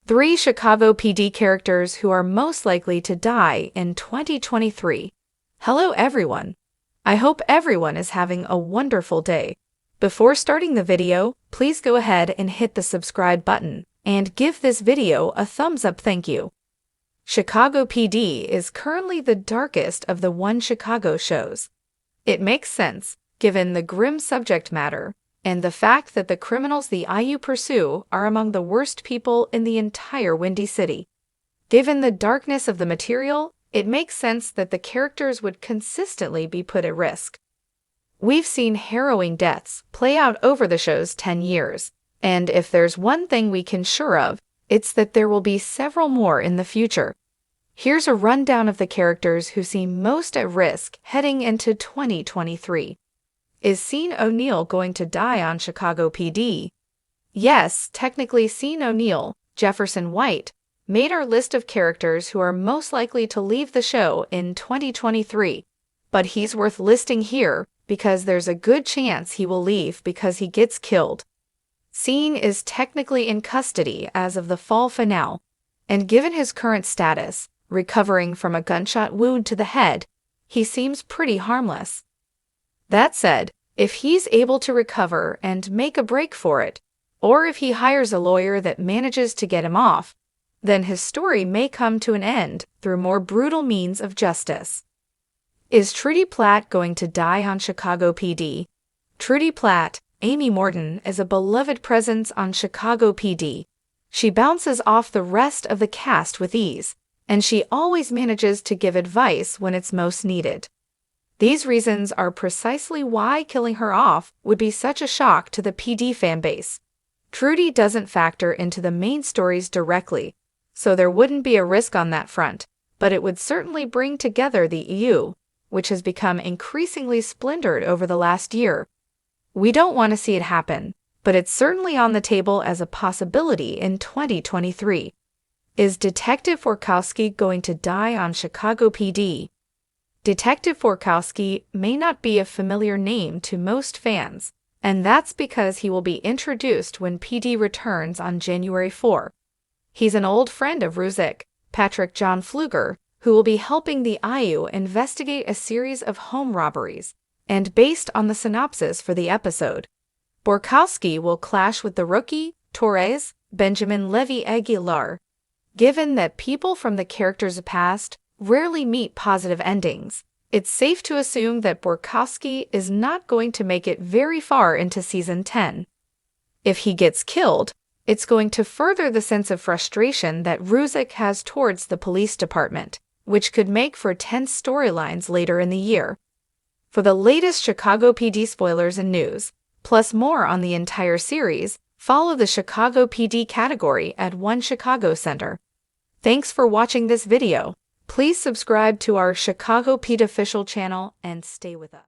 3 Chicago PD characters who are most likely to die in 2023. Hello everyone. I hope everyone is having a wonderful day. Before starting the video, please go ahead and hit the subscribe button and give this video a thumbs up. Thank you. Chicago PD is currently the darkest of the One Chicago shows. It makes sense, given the grim subject matter and the fact that the criminals the IU pursue are among the worst people in the entire Windy City. Given the darkness of the material, it makes sense that the characters would consistently be put at risk. We've seen harrowing deaths play out over the show's 10 years, and if there's one thing we can sure of, it's that there will be several more in the future. Here's a rundown of the characters who seem most at risk heading into 2023. Is Sean O'Neill going to die on Chicago PD? Yes, technically Sean O'Neill, Jefferson White, made our list of characters who are most likely to leave the show in 2023, but he's worth listing here because there's a good chance he will leave because he gets killed. Sean is technically in custody as of the fall finale, and given his current status, recovering from a gunshot wound to the head, he seems pretty harmless. That said, if he's able to recover and make a break for it, or if he hires a lawyer that manages to get him off, then his story may come to an end through more brutal means of justice. Is Trudy Platt going to die on Chicago PD? Trudy Platt, Amy Morton, is a beloved presence on Chicago PD. She bounces off the rest of the cast with ease, and she always manages to give advice when it's most needed. These reasons are precisely why killing her off would be such a shock to the PD fanbase. Trudy doesn't factor into the main stories directly, so there wouldn't be a risk on that front, but it would certainly bring together the EU, which has become increasingly splintered over the last year. We don't want to see it happen, but it's certainly on the table as a possibility in 2023. Is Detective Forkowski going to die on Chicago PD? Detective Forkowski may not be a familiar name to most fans, and that's because he will be introduced when PD returns on January 4. He's an old friend of Ruzik, Patrick John Pfluger, who will be helping the IU investigate a series of home robberies, and based on the synopsis for the episode, Borkowski will clash with the rookie, Torres, Benjamin Levy Aguilar. Given that people from the character's past rarely meet positive endings, it's safe to assume that Borkowski is not going to make it very far into Season 10. If he gets killed, it's going to further the sense of frustration that Ruzik has towards the police department, which could make for tense storylines later in the year. For the latest Chicago PD spoilers and news, plus more on the entire series, follow the Chicago PD category at One Chicago Center. Thanks for watching this video. Please subscribe to our Chicago PD official channel and stay with us.